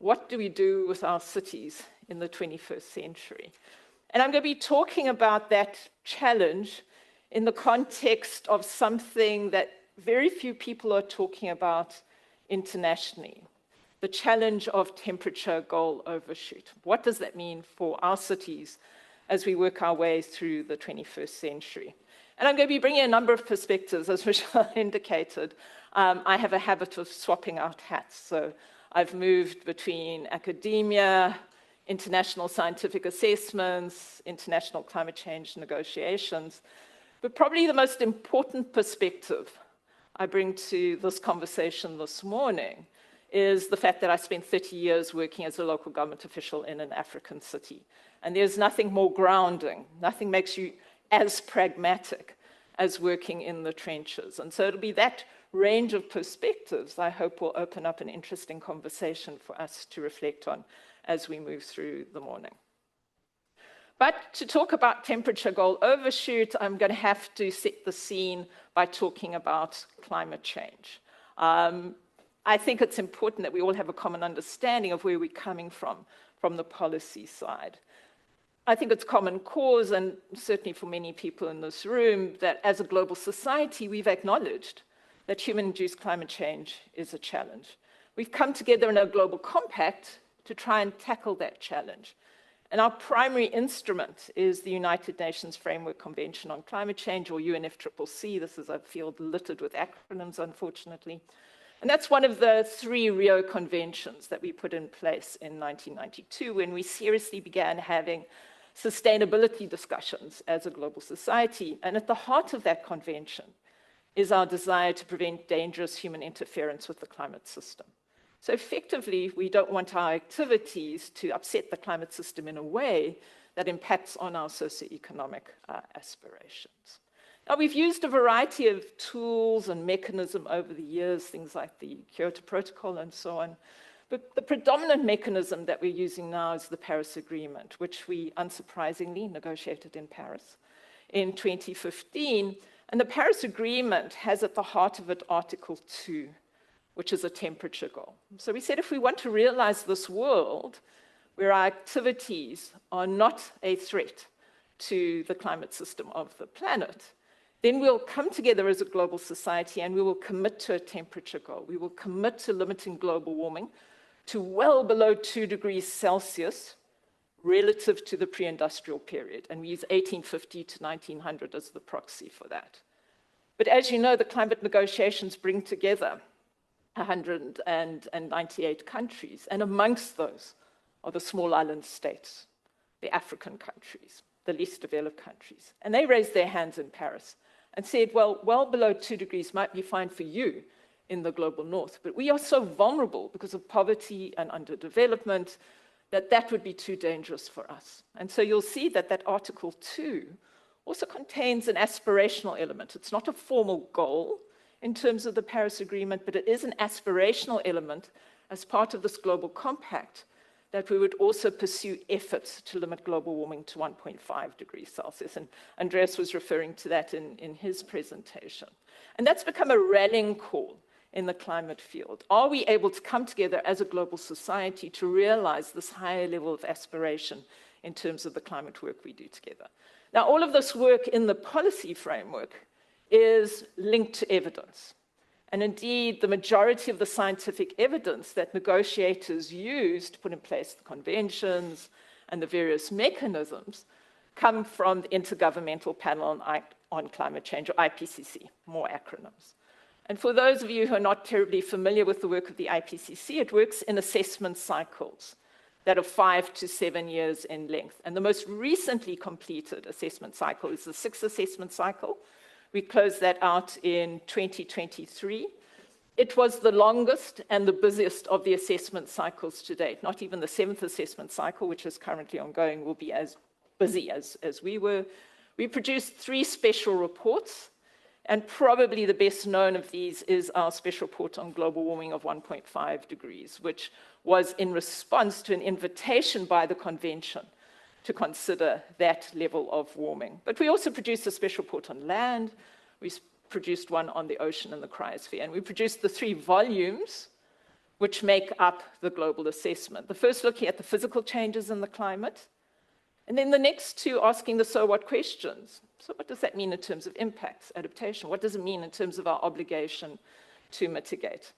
what do we do with our cities in the 21st century? And I'm going to be talking about that challenge in the context of something that very few people are talking about internationally, the challenge of temperature goal overshoot. What does that mean for our cities as we work our way through the 21st century? And I'm going to be bringing a number of perspectives, as Michelle indicated. I have a habit of swapping out hats. So I've moved between academia, international scientific assessments, international climate change negotiations. But probably the most important perspective I bring to this conversation this morning is the fact that I spent 30 years working as a local government official in an African city. And there's nothing more grounding, nothing makes you as pragmatic as working in the trenches. And so it'll be that range of perspectives I hope will open up an interesting conversation for us to reflect on as we move through the morning. But to talk about temperature goal overshoot, I'm going to have to set the scene by talking about climate change. I think it's important that we all have a common understanding of where we're coming from the policy side. I think it's common cause, and certainly for many people in this room, that as a global society, we've acknowledged that human-induced climate change is a challenge. We've come together in a global compact to try and tackle that challenge. And our primary instrument is the United Nations Framework Convention on Climate Change, or UNFCCC. This is a field littered with acronyms, unfortunately. And that's one of the 3 Rio conventions that we put in place in 1992 when we seriously began having sustainability discussions as a global society. And at the heart of that convention is our desire to prevent dangerous human interference with the climate system. So effectively, we don't want our activities to upset the climate system in a way that impacts on our socioeconomic aspirations. Now, we've used a variety of tools and mechanisms over the years, things like the Kyoto Protocol and so on. But the predominant mechanism that we're using now is the Paris Agreement, which we unsurprisingly negotiated in Paris in 2015. And the Paris Agreement has at the heart of it Article 2, which is a temperature goal. So we said if we want to realize this world where our activities are not a threat to the climate system of the planet, then we'll come together as a global society and we will commit to a temperature goal. We will commit to limiting global warming to well below 2 degrees Celsius relative to the pre-industrial period. And we use 1850 to 1900 as the proxy for that. But as you know, the climate negotiations bring together 198 countries, and amongst those are the small island states, the African countries, the least developed countries. And they raised their hands in Paris and said, well below 2 degrees might be fine for you in the global north, but we are so vulnerable because of poverty and underdevelopment that would be too dangerous for us. And so you'll see that Article 2 also contains an aspirational element. It's not a formal goal in terms of the Paris Agreement, but it is an aspirational element as part of this global compact that we would also pursue efforts to limit global warming to 1.5 degrees Celsius. And Andreas was referring to that in his presentation. And that's become a rallying call in the climate field. Are we able to come together as a global society to realize this higher level of aspiration in terms of the climate work we do together? Now, all of this work in the policy framework is linked to evidence. And indeed, the majority of the scientific evidence that negotiators use to put in place the conventions and the various mechanisms come from the Intergovernmental Panel on Climate Change, or IPCC, more acronyms. And for those of you who are not terribly familiar with the work of the IPCC, it works in assessment cycles that are 5 to 7 years in length. And the most recently completed assessment cycle is the 6th assessment cycle. We closed that out in 2023. It was the longest and the busiest of the assessment cycles to date. Not even the 7th assessment cycle, which is currently ongoing, will be as busy as we were. We produced 3 special reports, and probably the best known of these is our special report on global warming of 1.5 degrees, which was in response to an invitation by the convention to consider that level of warming. But we also produced a special report on land. We produced one on the ocean and the cryosphere. And we produced the 3 volumes which make up the global assessment. The first looking at the physical changes in the climate, and then the next two asking the so what questions. So what does that mean in terms of impacts, adaptation? What does it mean in terms of our obligation to mitigate?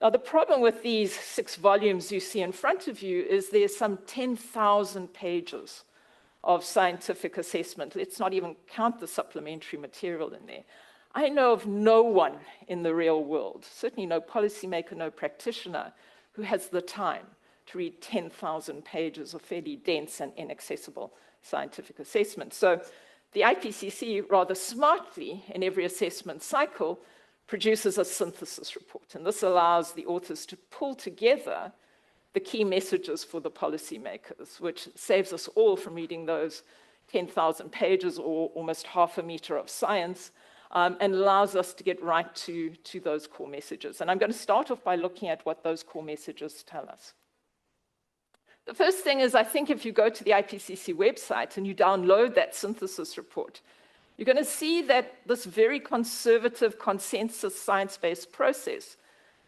Now, the problem with these 6 volumes you see in front of you is there's some 10,000 pages of scientific assessment. Let's not even count the supplementary material in there. I know of no one in the real world, certainly no policymaker, no practitioner, who has the time to read 10,000 pages of fairly dense and inaccessible scientific assessment. So the IPCC, rather smartly, in every assessment cycle, produces a synthesis report. And this allows the authors to pull together the key messages for the policymakers, which saves us all from reading those 10,000 pages or almost half a meter of science, and allows us to get right to those core messages. And I'm going to start off by looking at what those core messages tell us. The first thing is, I think if you go to the IPCC website and you download that synthesis report, you're going to see that this very conservative consensus science-based process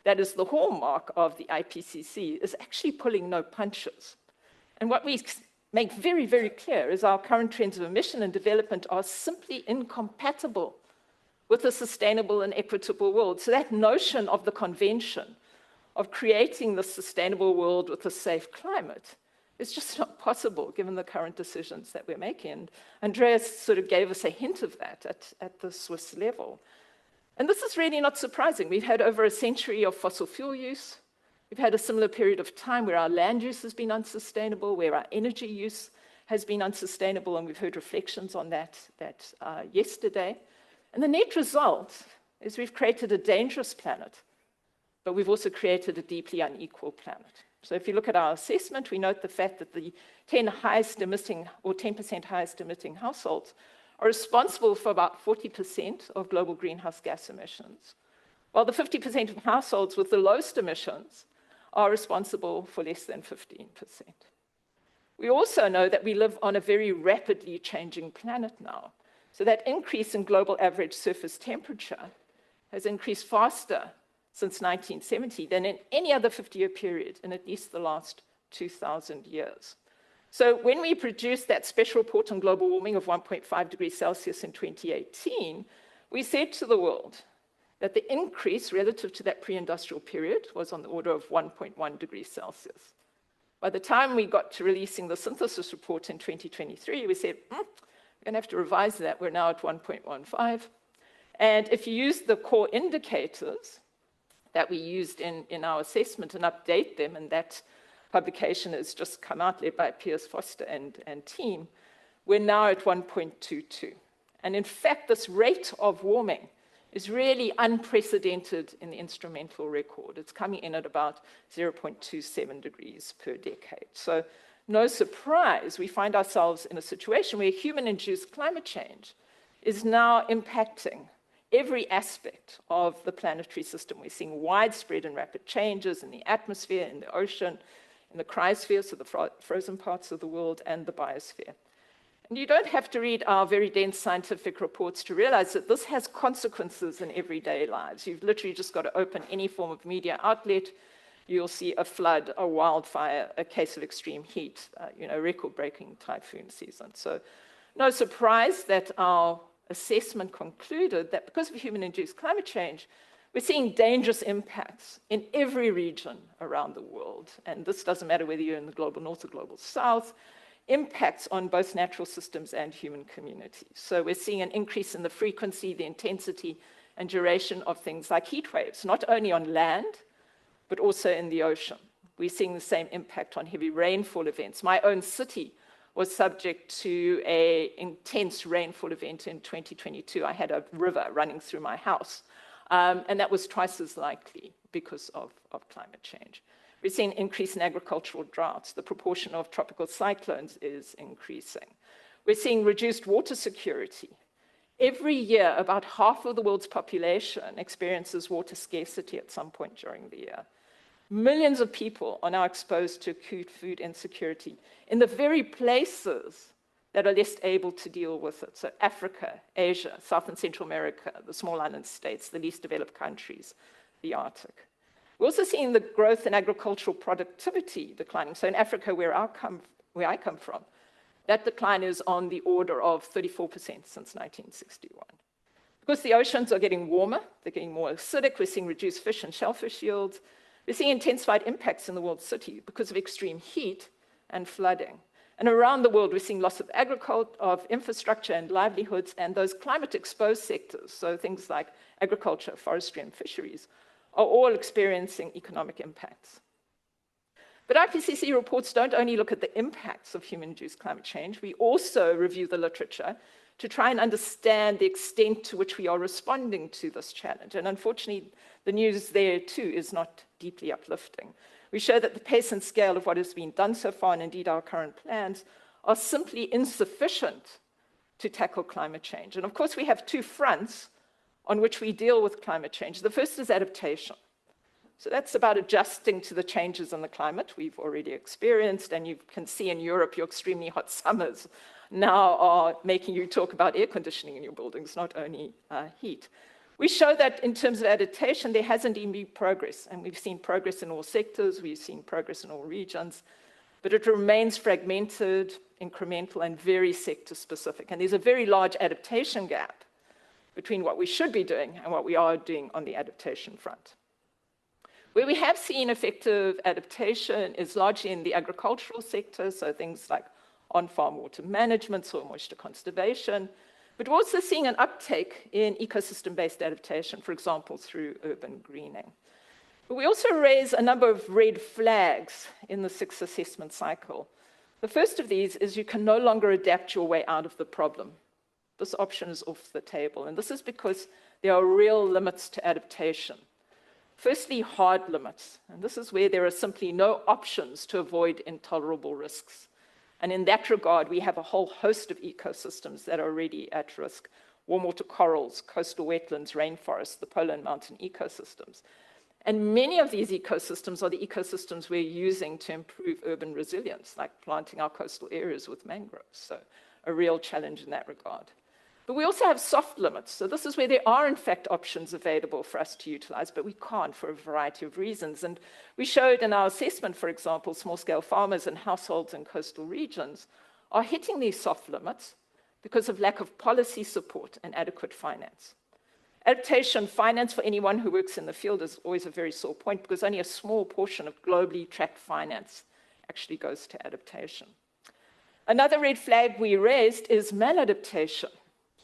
that is the hallmark of the IPCC is actually pulling no punches. And what we make very, very clear is our current trends of emission and development are simply incompatible with a sustainable and equitable world. So that notion of the convention of creating the sustainable world with a safe climate is just not possible given the current decisions that we're making. And Andreas sort of gave us a hint of that at the Swiss level. And this is really not surprising. We've had over a century of fossil fuel use. We've had a similar period of time where our land use has been unsustainable, where our energy use has been unsustainable, and we've heard reflections on that yesterday. And the net result is we've created a dangerous planet, but we've also created a deeply unequal planet. So if you look at our assessment, we note the fact that the 10% highest emitting households are responsible for about 40% of global greenhouse gas emissions, while the 50% of households with the lowest emissions are responsible for less than 15%. We also know that we live on a very rapidly changing planet now. So that increase in global average surface temperature has increased faster since 1970 than in any other 50-year period in at least the last 2,000 years. So when we produced that special report on global warming of 1.5 degrees Celsius in 2018, we said to the world that the increase relative to that pre-industrial period was on the order of 1.1 degrees Celsius. By the time we got to releasing the synthesis report in 2023, we said, we're going to have to revise that. We're now at 1.15. And if you use the core indicators that we used in our assessment and update them, and that publication has just come out, led by Piers Foster and team, we're now at 1.22. And in fact, this rate of warming is really unprecedented in the instrumental record. It's coming in at about 0.27 degrees per decade. So no surprise, we find ourselves in a situation where human-induced climate change is now impacting every aspect of the planetary system. We're seeing widespread and rapid changes in the atmosphere, in the ocean, in the cryosphere, so the frozen parts of the world, and the biosphere. And you don't have to read our very dense scientific reports to realize that this has consequences in everyday lives. You've literally just got to open any form of media outlet. You'll see a flood, a wildfire, a case of extreme heat, record-breaking typhoon season. So no surprise that our assessment concluded that because of human-induced climate change, we're seeing dangerous impacts in every region around the world. And this doesn't matter whether you're in the global north or global south, impacts on both natural systems and human communities. So we're seeing an increase in the frequency, the intensity, and duration of things like heat waves, not only on land, but also in the ocean. We're seeing the same impact on heavy rainfall events. My own city was subject to an intense rainfall event in 2022. I had a river running through my house, and that was twice as likely because of climate change. We're seeing an increase in agricultural droughts. The proportion of tropical cyclones is increasing. We're seeing reduced water security. Every year, about half of the world's population experiences water scarcity at some point during the year. Millions of people are now exposed to acute food insecurity in the very places that are less able to deal with it. So Africa, Asia, South and Central America, the small island states, the least developed countries, the Arctic. We're also seeing the growth in agricultural productivity declining. So in Africa, where I come from, that decline is on the order of 34% since 1961. Because the oceans are getting warmer, they're getting more acidic, we're seeing reduced fish and shellfish yields. We're seeing intensified impacts in the world city because of extreme heat and flooding. And around the world, we're seeing loss of agriculture, of infrastructure and livelihoods, and those climate-exposed sectors, so things like agriculture, forestry, and fisheries, are all experiencing economic impacts. But IPCC reports don't only look at the impacts of human-induced climate change, we also review the literature to try and understand the extent to which we are responding to this challenge. And unfortunately, the news there too is not deeply uplifting. We show that the pace and scale of what has been done so far, and indeed our current plans, are simply insufficient to tackle climate change. And of course, we have two fronts on which we deal with climate change. The first is adaptation. So that's about adjusting to the changes in the climate we've already experienced, and you can see in Europe your extremely hot summers now are making you talk about air conditioning in your buildings, not only heat. We show that in terms of adaptation, there hasn't even been progress, and we've seen progress in all sectors, we've seen progress in all regions, but it remains fragmented, incremental, and very sector-specific. And there's a very large adaptation gap between what we should be doing and what we are doing on the adaptation front. Where we have seen effective adaptation is largely in the agricultural sector, so things like on-farm water management, soil moisture conservation, but we're also seeing an uptake in ecosystem-based adaptation, for example, through urban greening. But we also raise a number of red flags in the 6th assessment cycle. The first of these is you can no longer adapt your way out of the problem. This option is off the table, and this is because there are real limits to adaptation. Firstly, hard limits, and this is where there are simply no options to avoid intolerable risks. And in that regard, we have a whole host of ecosystems that are already at risk: warm water corals, coastal wetlands, rainforests, the polar and mountain ecosystems. And many of these ecosystems are the ecosystems we're using to improve urban resilience, like planting our coastal areas with mangroves. So a real challenge in that regard. But we also have soft limits. So this is where there are, in fact, options available for us to utilize, but we can't for a variety of reasons. And we showed in our assessment, for example, small-scale farmers and households in coastal regions are hitting these soft limits because of lack of policy support and adequate finance. Adaptation finance for anyone who works in the field is always a very sore point because only a small portion of globally tracked finance actually goes to adaptation. Another red flag we raised is maladaptation.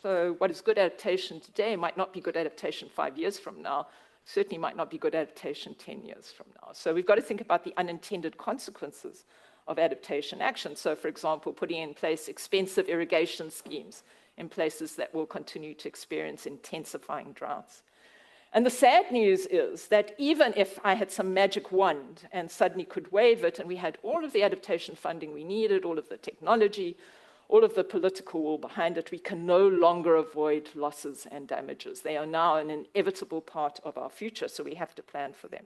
So what is good adaptation today might not be good adaptation 5 years from now, certainly might not be good adaptation 10 years from now. So we've got to think about the unintended consequences of adaptation action. So for example, putting in place expensive irrigation schemes in places that will continue to experience intensifying droughts. And the sad news is that even if I had some magic wand and suddenly could wave it and we had all of the adaptation funding we needed, all of the technology, all of the political will behind it, we can no longer avoid losses and damages. They are now an inevitable part of our future, so we have to plan for them.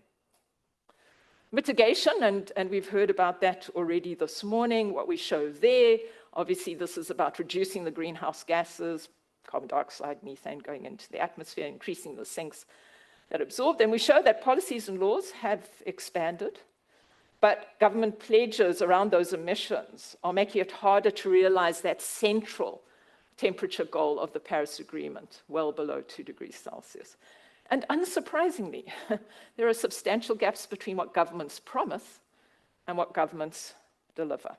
Mitigation, and we've heard about that already this morning, what we show there. Obviously, this is about reducing the greenhouse gases, carbon dioxide, methane going into the atmosphere, increasing the sinks that absorb them. We show that policies and laws have expanded, but government pledges around those emissions are making it harder to realize that central temperature goal of the Paris Agreement, well below 2 degrees Celsius. And unsurprisingly, there are substantial gaps between what governments promise and what governments deliver.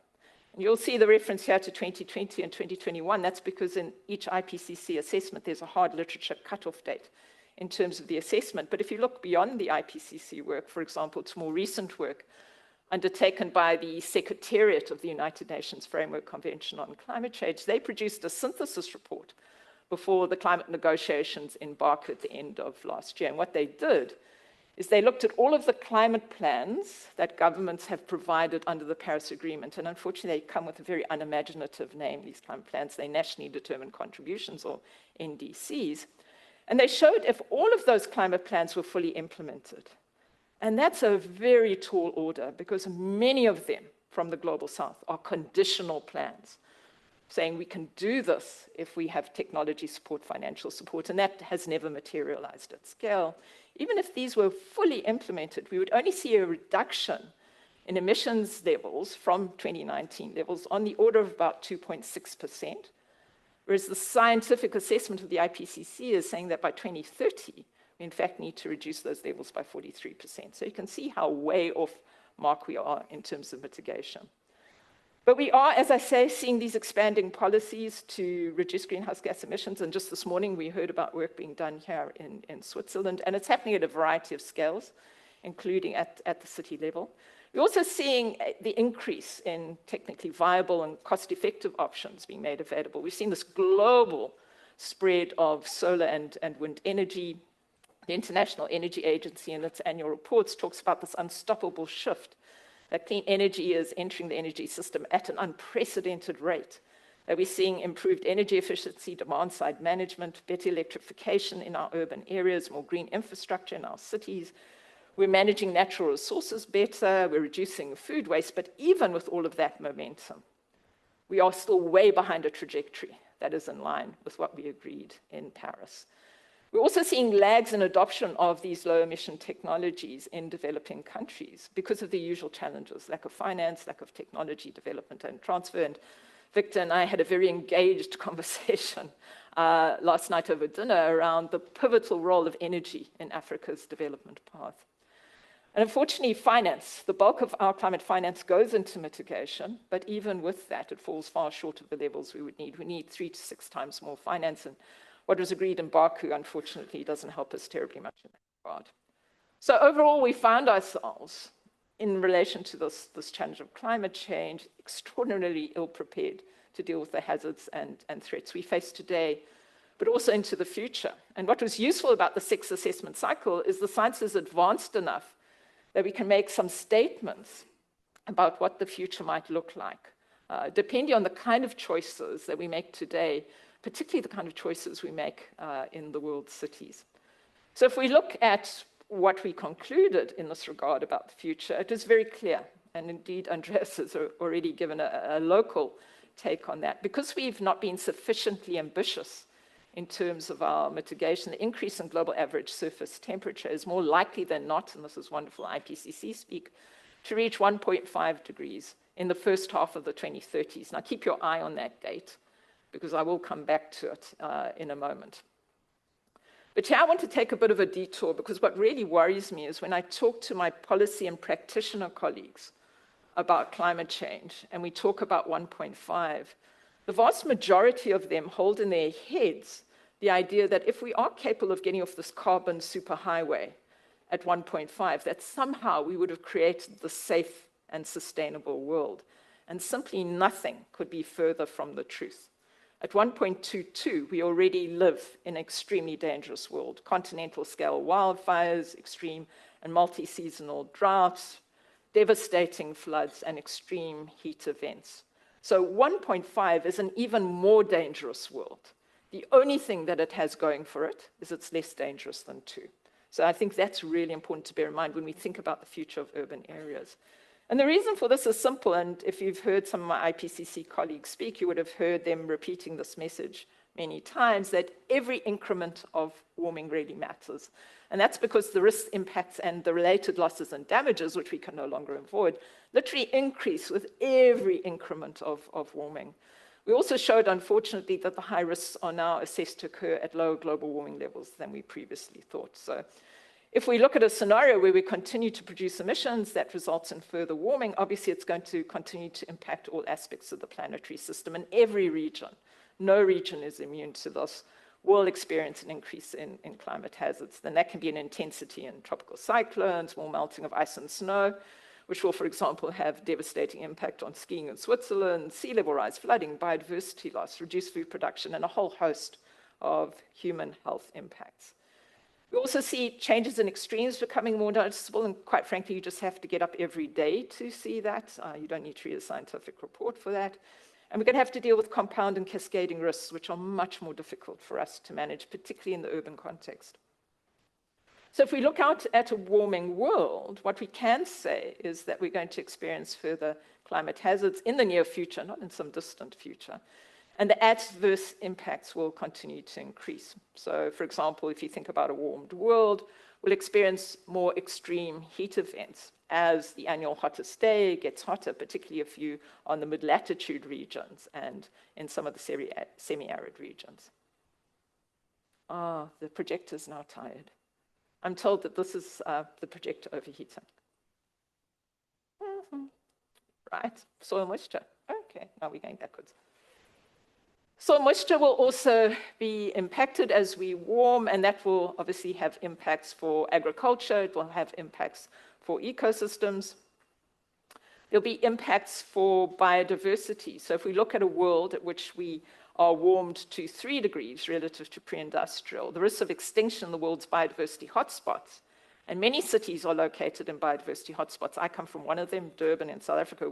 And you'll see the reference here to 2020 and 2021. That's because in each IPCC assessment, there's a hard literature cutoff date in terms of the assessment. But if you look beyond the IPCC work, for example, to more recent work undertaken by the Secretariat of the United Nations Framework Convention on Climate Change, they produced a synthesis report before the climate negotiations embarked at the end of last year. And what they did is they looked at all of the climate plans that governments have provided under the Paris Agreement. And unfortunately, they come with a very unimaginative name, these climate plans. They're nationally determined contributions, or NDCs. And they showed if all of those climate plans were fully implemented. And that's a very tall order because many of them from the Global South are conditional plans, saying we can do this if we have technology support, financial support, and that has never materialized at scale. even if these were fully implemented, we would only see a reduction in emissions levels from 2019 levels on the order of about 2.6%, whereas the scientific assessment of the IPCC is saying that by 2030, we in fact need to reduce those levels by 43%. So you can see how way off mark we are in terms of mitigation. But we are, as I say, seeing these expanding policies to reduce greenhouse gas emissions. And just this morning, we heard about work being done here in Switzerland. And it's happening at a variety of scales, including at the city level. We're also seeing the increase in technically viable and cost-effective options being made available. We've seen this global spread of solar and wind energy. The International Energy Agency, in its annual reports, talks about this unstoppable shift, that clean energy is entering the energy system at an unprecedented rate. That we're seeing improved energy efficiency, demand-side management, better electrification in our urban areas, more green infrastructure in our cities. We're managing natural resources better, we're reducing food waste, but even with all of that momentum, we are still way behind a trajectory that is in line with what we agreed in Paris. We're also seeing lags in adoption of these low-emission technologies in developing countries because of the usual challenges, lack of finance, lack of technology development and transfer. And Victor and I had a very engaged conversation last night over dinner around the pivotal role of energy in Africa's development path. And unfortunately, finance, the bulk of our climate finance goes into mitigation, but even with that, it falls far short of the levels we would need. We need 3 to 6 times more finance, and what was agreed in Baku, unfortunately, doesn't help us terribly much in that regard. So overall, we found ourselves, in relation to this challenge of climate change, extraordinarily ill-prepared to deal with the hazards and threats we face today, but also into the future. And what was useful about the 6 assessment cycle is the science is advanced enough that we can make some statements about what the future might look like, depending on the kind of choices that we make today, particularly the kind of choices we make in the world's cities. So if we look at what we concluded in this regard about the future, it is very clear, and indeed Andreas has already given a local take on that. Because we've not been sufficiently ambitious in terms of our mitigation, the increase in global average surface temperature is more likely than not, and this is wonderful IPCC speak, to reach 1.5 degrees in the first half of the 2030s. Now keep your eye on that date, because I will come back to it in a moment. But here I want to take a bit of a detour, because what really worries me is when I talk to my policy and practitioner colleagues about climate change, and we talk about 1.5, the vast majority of them hold in their heads the idea that if we are capable of getting off this carbon superhighway at 1.5, that somehow we would have created the safe and sustainable world. And simply nothing could be further from the truth. At 1.22, we already live in an extremely dangerous world. Continental scale wildfires, extreme and multi-seasonal droughts, devastating floods, and extreme heat events. So 1.5 is an even more dangerous world. The only thing that it has going for it is it's less dangerous than 2. So I think that's really important to bear in mind when we think about the future of urban areas. And the reason for this is simple, and if you've heard some of my IPCC colleagues speak, you would have heard them repeating this message many times, that every increment of warming really matters. And that's because the risks, impacts, and the related losses and damages, which we can no longer avoid, literally increase with every increment of warming. We also showed, unfortunately, that the high risks are now assessed to occur at lower global warming levels than we previously thought. So if we look at a scenario where we continue to produce emissions that results in further warming, obviously it's going to continue to impact all aspects of the planetary system in every region. No region is immune to this, will experience an increase in climate hazards. Then that can be an intensity in tropical cyclones, more melting of ice and snow, which will, for example, have devastating impact on skiing in Switzerland, sea level rise, flooding, biodiversity loss, reduced food production, and a whole host of human health impacts. We also see changes in extremes becoming more noticeable, and quite frankly, you just have to get up every day to see that. You don't need to read a scientific report for that. And we're going to have to deal with compound and cascading risks, which are much more difficult for us to manage, particularly in the urban context. So if we look out at a warming world, what we can say is that we're going to experience further climate hazards in the near future, not in some distant future. And the adverse impacts will continue to increase. So, for example, if you think about a warmed world, will experience more extreme heat events as the annual hottest day gets hotter, particularly if you are in the mid-latitude regions and in some of the semi-arid regions. The projector's now tired. I'm told that this is the projector overheating. Right, soil moisture. Okay, now we're going backwards. Soil moisture will also be impacted as we warm, and that will obviously have impacts for agriculture. It will have impacts for ecosystems. There'll be impacts for biodiversity. So if we look at a world at which we are warmed to 3 degrees relative to pre-industrial, the risk of extinction in the world's biodiversity hotspots, and many cities are located in biodiversity hotspots. I come from one of them, Durban in South Africa,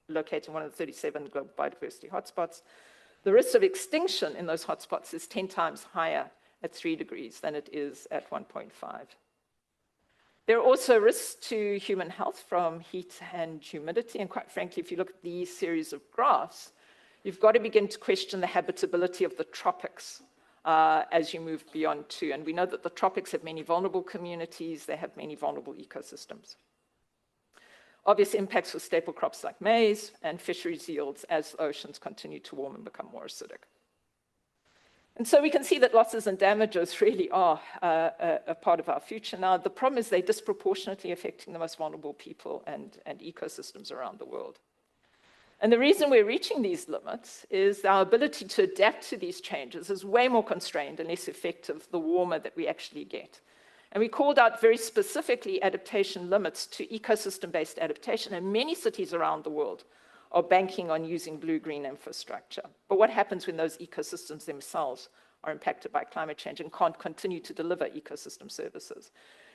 located in one of the 37 global biodiversity hotspots. The risk of extinction in those hotspots is 10 times higher at 3 degrees than it is at 1.5. There are also risks to human health from heat and humidity, and quite frankly, if you look at these series of graphs, you've got to begin to question the habitability of the tropics as you move beyond 2. And we know that the tropics have many vulnerable communities, they have many vulnerable ecosystems. Obvious impacts for staple crops like maize and fisheries yields as oceans continue to warm and become more acidic. And so we can see that losses and damages really are a part of our future now. The problem is they're disproportionately affecting the most vulnerable people and ecosystems around the world. And the reason we're reaching these limits is our ability to adapt to these changes is way more constrained and less effective the warmer that we actually get. And we called out very specifically adaptation limits to ecosystem-based adaptation, and many cities around the world are banking on using blue-green infrastructure. But what happens when those ecosystems themselves are impacted by climate change and can't continue to deliver ecosystem services?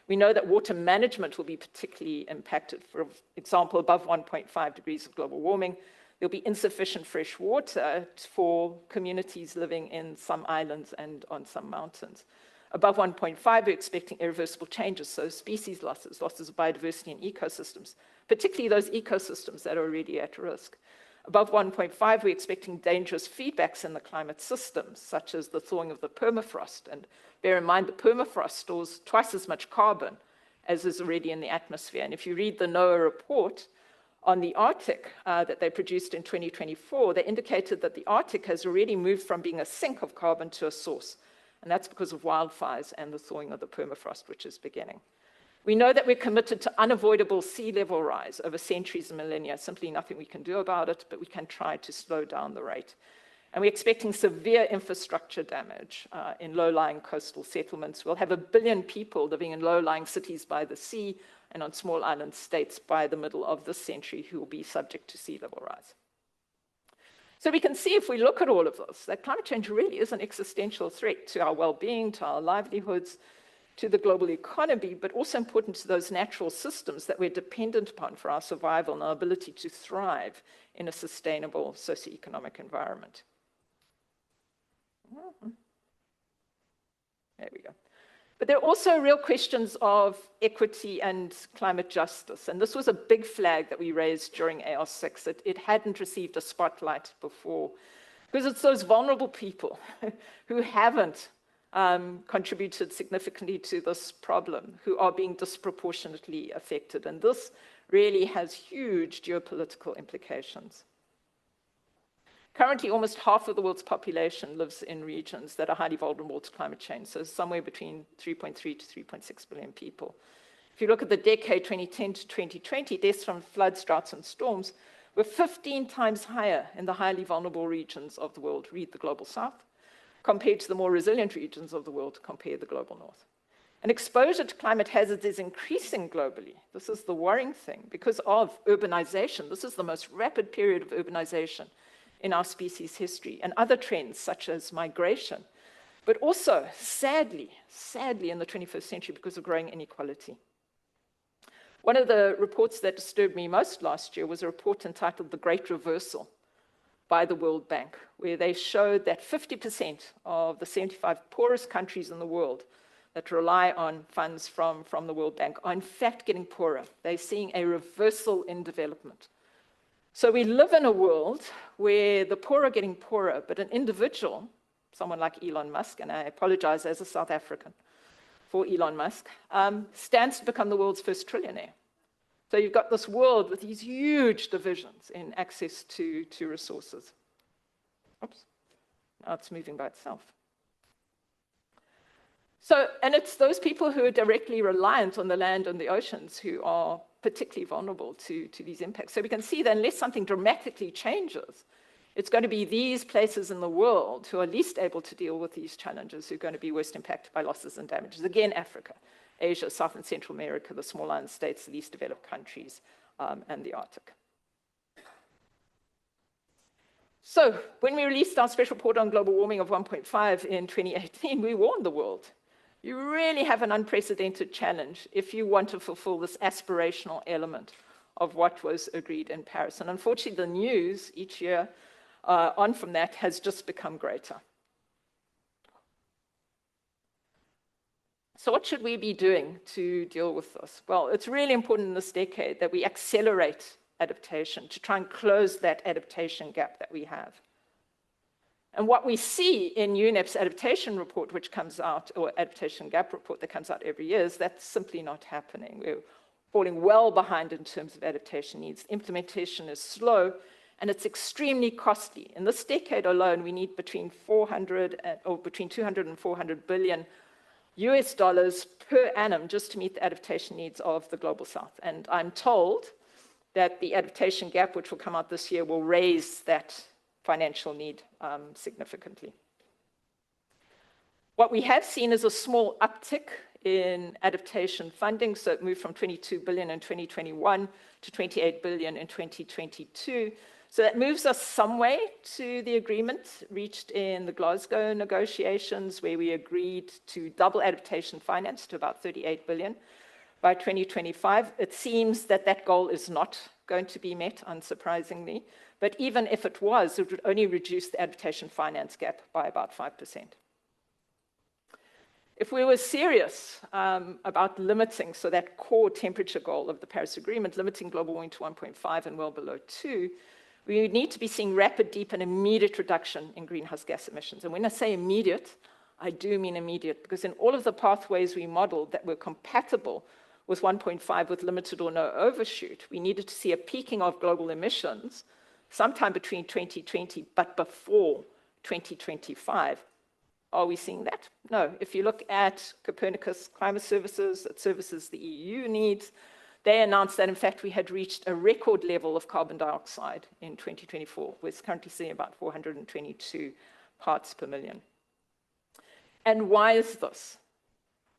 We know that water management will be particularly impacted. For example, above 1.5 degrees of global warming, there'll be insufficient fresh water for communities living in some islands and on some mountains. Above 1.5, we're expecting irreversible changes, so species losses, losses of biodiversity and ecosystems, particularly those ecosystems that are already at risk. Above 1.5, we're expecting dangerous feedbacks in the climate systems, such as the thawing of the permafrost. And bear in mind, the permafrost stores twice as much carbon as is already in the atmosphere. And if you read the NOAA report on the Arctic that they produced in 2024, they indicated that the Arctic has already moved from being a sink of carbon to a source. And that's because of wildfires and the thawing of the permafrost, which is beginning. We know that we're committed to unavoidable sea level rise over centuries and millennia. Simply nothing we can do about it, but we can try to slow down the rate. And we're expecting severe infrastructure damage in low-lying coastal settlements. We'll have 1 billion people living in low-lying cities by the sea and on small island states by the middle of this century who will be subject to sea level rise. So we can see, if we look at all of this, that climate change really is an existential threat to our well-being, to our livelihoods, to the global economy, but also important to those natural systems that we're dependent upon for our survival and our ability to thrive in a sustainable socioeconomic environment. There we go. But there are also real questions of equity and climate justice. And this was a big flag that we raised during AR6. It hadn't received a spotlight before, because it's those vulnerable people who haven't contributed significantly to this problem, who are being disproportionately affected. And this really has huge geopolitical implications. Currently, almost half of the world's population lives in regions that are highly vulnerable to climate change, so somewhere between 3.3 to 3.6 billion people. If you look at the decade 2010 to 2020, deaths from floods, droughts, and storms were 15 times higher in the highly vulnerable regions of the world, read the Global South, compared to the more resilient regions of the world, compare the Global North. And exposure to climate hazards is increasing globally. This is the worrying thing because of urbanization. This is the most rapid period of urbanization in our species' history, and other trends such as migration, but also, sadly in the 21st century because of growing inequality. One of the reports that disturbed me most last year was a report entitled The Great Reversal by the World Bank, where they showed that 50% of the 75 poorest countries in the world that rely on funds from the World Bank are in fact getting poorer. They're seeing a reversal in development. So we live in a world where the poor are getting poorer, but an individual, someone like Elon Musk, and I apologize as a South African for Elon Musk, stands to become the world's first trillionaire. So you've got this world with these huge divisions in access to resources. Oops, now it's moving by itself. So, and it's those people who are directly reliant on the land and the oceans who are particularly vulnerable to these impacts. So we can see that unless something dramatically changes, it's going to be these places in the world who are least able to deal with these challenges who are going to be worst impacted by losses and damages. Again, Africa, Asia, South and Central America, the small island states, the least developed countries, and the Arctic. So when we released our special report on global warming of 1.5 in 2018, we warned the world. You really have an unprecedented challenge if you want to fulfill this aspirational element of what was agreed in Paris. And unfortunately, the news each year on from that has just become greater. So what should we be doing to deal with this? Well, it's really important in this decade that we accelerate adaptation to try and close that adaptation gap that we have. And what we see in UNEP's adaptation report, which comes out, or adaptation gap report that comes out every year, is that's simply not happening. We're falling well behind in terms of adaptation needs. Implementation is slow, and it's extremely costly. In this decade alone, we need between 200 and 400 billion US dollars per annum just to meet the adaptation needs of the global south. And I'm told that the adaptation gap, which will come out this year, will raise that financial need significantly. What we have seen is a small uptick in adaptation funding, so it moved from 22 billion in 2021 to 28 billion in 2022. So that moves us some way to the agreement reached in the Glasgow negotiations, where we agreed to double adaptation finance to about 38 billion by 2025. It seems that that goal is not going to be met, unsurprisingly. But even if it was, it would only reduce the adaptation finance gap by about 5%. If we were serious about limiting, so that core temperature goal of the Paris Agreement, limiting global warming to 1.5 and well below 2, we would need to be seeing rapid, deep, and immediate reduction in greenhouse gas emissions. And when I say immediate, I do mean immediate, because in all of the pathways we modeled that were compatible with 1.5 with limited or no overshoot, we needed to see a peaking of global emissions sometime between 2020, but before 2025. Are we seeing that? No. If you look at Copernicus Climate Services, that services the EU needs, they announced that, in fact, we had reached a record level of carbon dioxide in 2024. We're currently seeing about 422 parts per million. And why is this?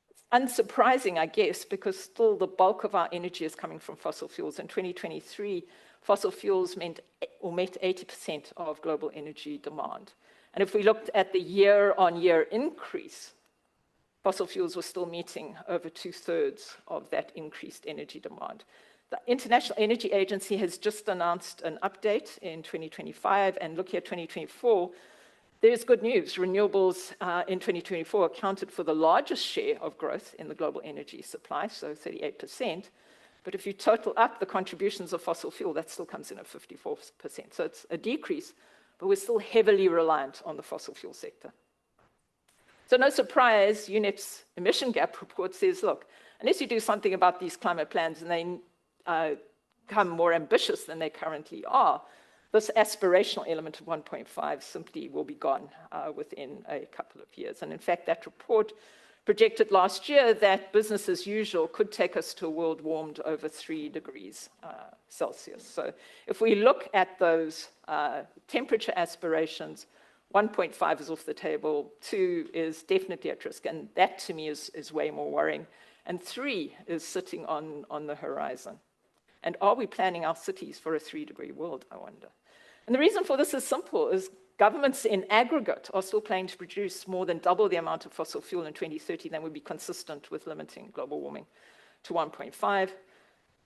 It's unsurprising, I guess, because still the bulk of our energy is coming from fossil fuels. In 2023, fossil fuels met 80% of global energy demand. And if we looked at the year-on-year increase, fossil fuels were still meeting over 2/3 of that increased energy demand. The International Energy Agency has just announced an update in 2025, and looking at 2024, there's good news. Renewables in 2024 accounted for the largest share of growth in the global energy supply, so 38%. But if you total up the contributions of fossil fuel, that still comes in at 54%. So it's a decrease, but we're still heavily reliant on the fossil fuel sector. So no surprise, UNEP's emission gap report says, look, unless you do something about these climate plans and they become more ambitious than they currently are, this aspirational element of 1.5 simply will be gone within a couple of years. And in fact, that report projected last year that business as usual could take us to a world warmed over 3 degrees Celsius. So if we look at those temperature aspirations, 1.5 is off the table, 2 is definitely at risk, and that to me is way more worrying, and 3 is sitting on the horizon. And are we planning our cities for a 3-degree world, I wonder? And the reason for this is simple, is governments in aggregate are still planning to produce more than double the amount of fossil fuel in 2030 than would be consistent with limiting global warming to 1.5.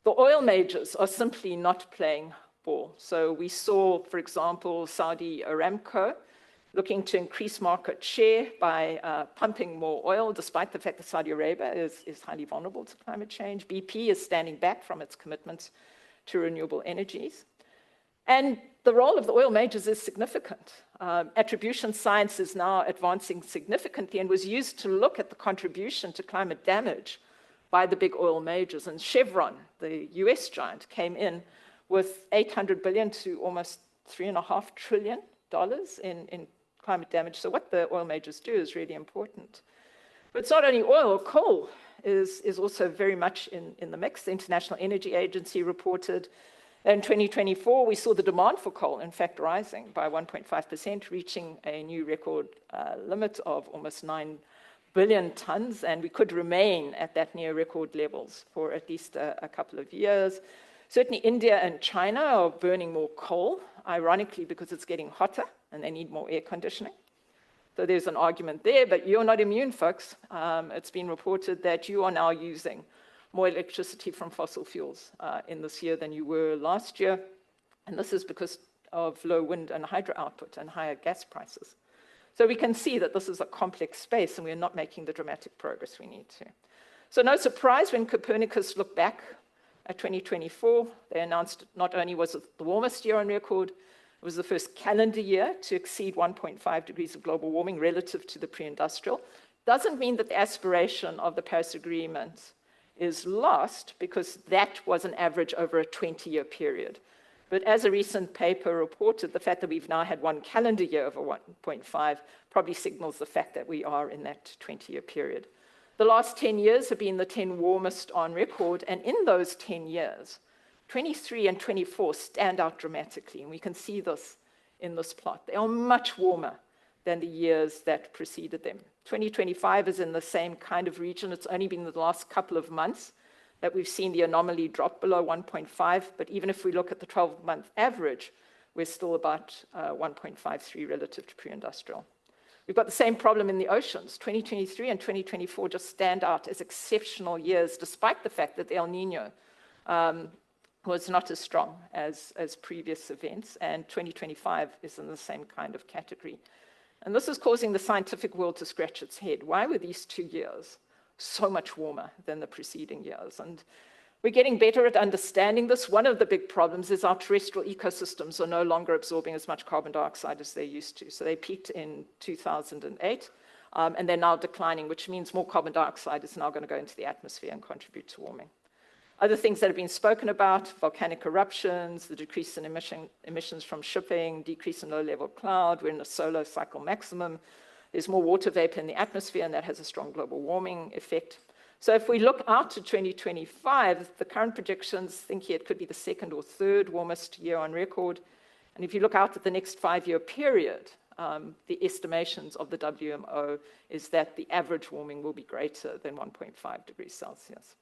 The oil majors are simply not playing ball. So we saw, for example, Saudi Aramco looking to increase market share by pumping more oil, despite the fact that Saudi Arabia is highly vulnerable to climate change. BP is standing back from its commitments to renewable energies. And the role of the oil majors is significant. Attribution science is now advancing significantly and was used to look at the contribution to climate damage by the big oil majors. And Chevron, the US giant, came in with 800 billion to almost $3.5 trillion in climate damage. So what the oil majors do is really important. But it's not only oil. Coal is also very much in the mix. The International Energy Agency reported in 2024, we saw the demand for coal, in fact, rising by 1.5%, reaching a new record limit of almost 9 billion tons, and we could remain at that near record levels for at least a couple of years. Certainly India and China are burning more coal, ironically because it's getting hotter and they need more air conditioning. So there's an argument there, but you're not immune, folks. It's been reported that you are now using more electricity from fossil fuels in this year than you were last year. And this is because of low wind and hydro output and higher gas prices. So we can see that this is a complex space and we're not making the dramatic progress we need to. So no surprise when Copernicus looked back at 2024, they announced not only was it the warmest year on record, it was the first calendar year to exceed 1.5 degrees of global warming relative to the pre-industrial. Doesn't mean that the aspiration of the Paris Agreement is lost, because that was an average over a 20-year period. But as a recent paper reported, the fact that we've now had one calendar year over 1.5 probably signals the fact that we are in that 20-year period. The last 10 years have been the 10 warmest on record, and in those 10 years, 23 and 24 stand out dramatically, and we can see this in this plot. They are much warmer than the years that preceded them. 2025 is in the same kind of region. It's only been the last couple of months that we've seen the anomaly drop below 1.5, but even if we look at the 12-month average, we're still about 1.53 relative to pre-industrial. We've got the same problem in the oceans. 2023 and 2024 just stand out as exceptional years, despite the fact that the El Nino was not as strong as previous events, and 2025 is in the same kind of category. And this is causing the scientific world to scratch its head. Why were these 2 years so much warmer than the preceding years? And we're getting better at understanding this. One of the big problems is our terrestrial ecosystems are no longer absorbing as much carbon dioxide as they used to. So they peaked in 2008, and they're now declining, which means more carbon dioxide is now going to go into the atmosphere and contribute to warming. Other things that have been spoken about: volcanic eruptions, the decrease in emissions from shipping, decrease in low-level cloud. We're in a solar cycle maximum. There's more water vapor in the atmosphere, and that has a strong global warming effect. So if we look out to 2025, the current projections think here it could be the second or third warmest year on record. And if you look out at the next 5-year period, the estimations of the WMO is that the average warming will be greater than 1.5 degrees Celsius.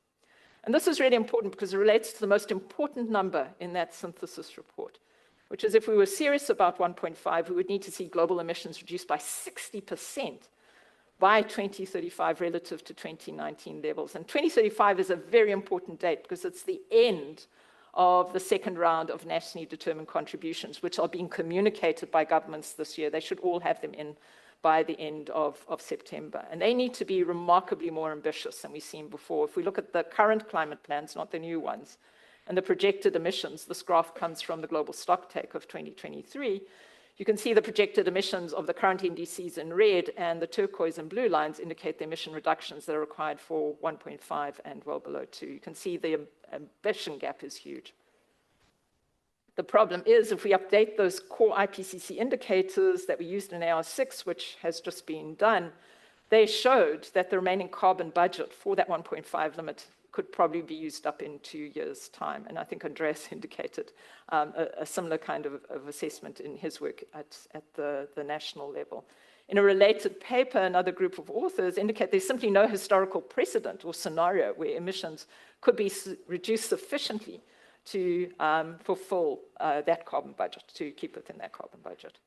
And this is really important because it relates to the most important number in that synthesis report, which is if we were serious about 1.5, we would need to see global emissions reduced by 60% by 2035 relative to 2019 levels. And 2035 is a very important date because it's the end of the second round of nationally determined contributions, which are being communicated by governments this year. They should all have them in by the end of September. And they need to be remarkably more ambitious than we've seen before. If we look at the current climate plans, not the new ones, and the projected emissions, this graph comes from the global stocktake of 2023, you can see the projected emissions of the current NDCs in red, and the turquoise and blue lines indicate the emission reductions that are required for 1.5 and well below 2. You can see the ambition gap is huge. The problem is, if we update those core IPCC indicators that we used in AR6, which has just been done, they showed that the remaining carbon budget for that 1.5 limit could probably be used up in 2 years' time. And I think Andreas indicated a similar kind of assessment in his work at the national level. In a related paper, another group of authors indicate there's simply no historical precedent or scenario where emissions could be reduced sufficiently to fulfill that carbon budget, to keep within that carbon budget.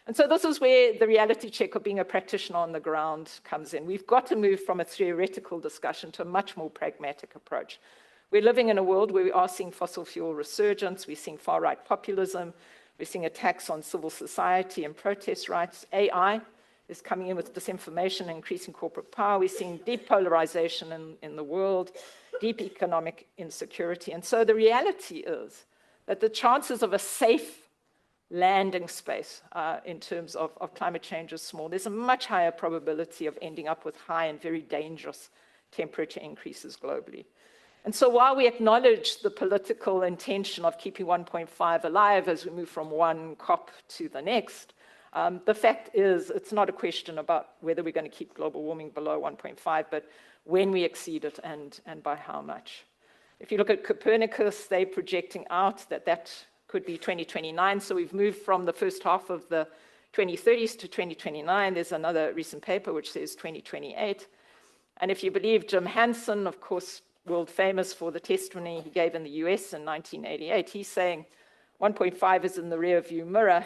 And so this is where the reality check of being a practitioner on the ground comes in. We've got to move from a theoretical discussion to a much more pragmatic approach. We're living in a world where we are seeing fossil fuel resurgence, we're seeing far-right populism, we're seeing attacks on civil society and protest rights. AI is coming in with disinformation and increasing corporate power. We're seeing deep polarization in the world, deep economic insecurity. And so the reality is that the chances of a safe landing space in terms of climate change is small. There's a much higher probability of ending up with high and very dangerous temperature increases globally. And so while we acknowledge the political intention of keeping 1.5 alive as we move from one COP to the next, the fact is it's not a question about whether we're going to keep global warming below 1.5, but when we exceed it and by how much. If you look at Copernicus, they're projecting out that could be 2029. So we've moved from the first half of the 2030s to 2029. There's another recent paper which says 2028. And if you believe Jim Hansen, of course, world famous for the testimony he gave in the US in 1988, he's saying 1.5 is in the rear view mirror,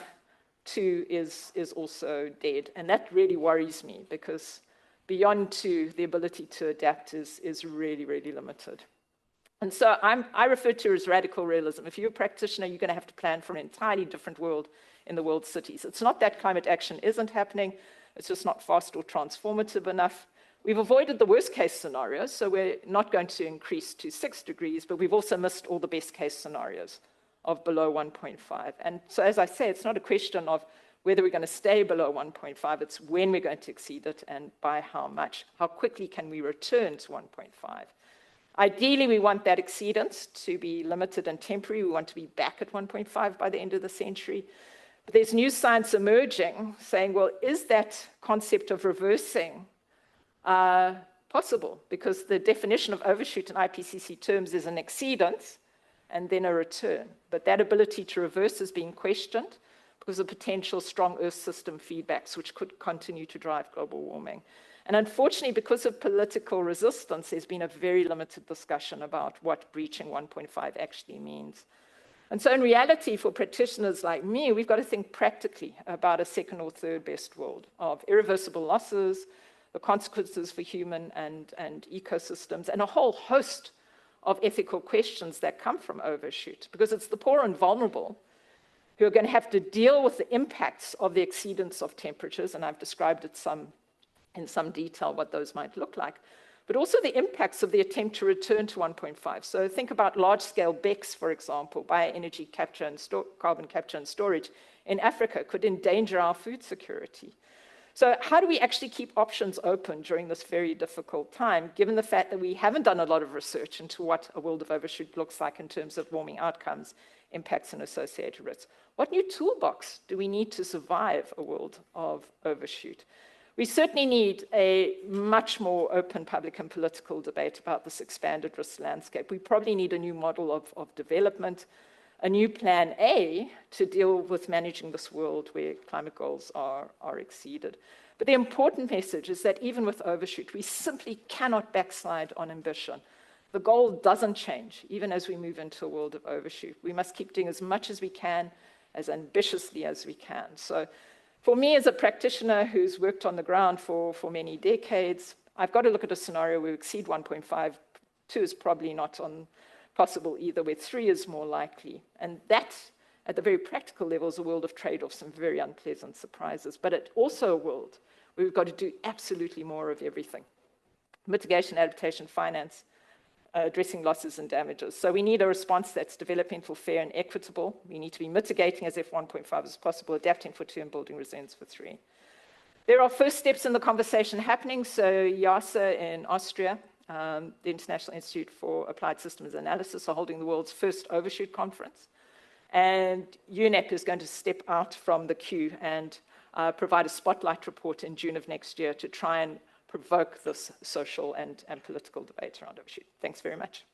2 is also dead. And that really worries me because beyond 2, the ability to adapt is really, really limited. And so I refer to it as radical realism. If you're a practitioner, you're going to have to plan for an entirely different world in the world's cities. It's not that climate action isn't happening. It's just not fast or transformative enough. We've avoided the worst case scenarios, so we're not going to increase to 6 degrees, but we've also missed all the best case scenarios of below 1.5. And so as I say, it's not a question of whether we're going to stay below 1.5, it's when we're going to exceed it and by how much. How quickly can we return to 1.5? Ideally, we want that exceedance to be limited and temporary. We want to be back at 1.5 by the end of the century. But there's new science emerging saying, well, is that concept of reversing possible? Because the definition of overshoot in IPCC terms is an exceedance and then a return. But that ability to reverse is being questioned because of potential strong Earth system feedbacks, which could continue to drive global warming. And unfortunately, because of political resistance, there's been a very limited discussion about what breaching 1.5 actually means. And so in reality, for practitioners like me, we've got to think practically about a second or third best world of irreversible losses, the consequences for human and ecosystems, and a whole host of ethical questions that come from overshoot, because it's the poor and vulnerable who are going to have to deal with the impacts of the exceedance of temperatures, and I've described it in some detail what those might look like, but also the impacts of the attempt to return to 1.5. So think about large-scale BECCS, for example, bioenergy capture and carbon capture and storage in Africa could endanger our food security. So how do we actually keep options open during this very difficult time, given the fact that we haven't done a lot of research into what a world of overshoot looks like in terms of warming outcomes, impacts, and associated risks? What new toolbox do we need to survive a world of overshoot? We certainly need a much more open public and political debate about this expanded risk landscape. We probably need a new model of development, a new plan A to deal with managing this world where climate goals are exceeded. But the important message is that even with overshoot, we simply cannot backslide on ambition. The goal doesn't change, even as we move into a world of overshoot. We must keep doing as much as we can, as ambitiously as we can. So for me, as a practitioner who's worked on the ground for many decades, I've got to look at a scenario where we exceed 1.5. 2 is probably not possible either, where 3 is more likely. And that, at the very practical level, is a world of trade-offs and very unpleasant surprises. But it's also a world where we've got to do absolutely more of everything. Mitigation, adaptation, finance, addressing losses and damages. So we need a response that's developmental, fair, and equitable. We need to be mitigating as if 1.5 is possible, adapting for 2, and building resilience for 3. There are first steps in the conversation happening. So IASA in Austria, the International Institute for Applied Systems Analysis, are holding the world's first overshoot conference. And UNEP is going to step out from the queue and provide a spotlight report in June of next year to try and provoke this social and political debate around overshoot. Thanks very much.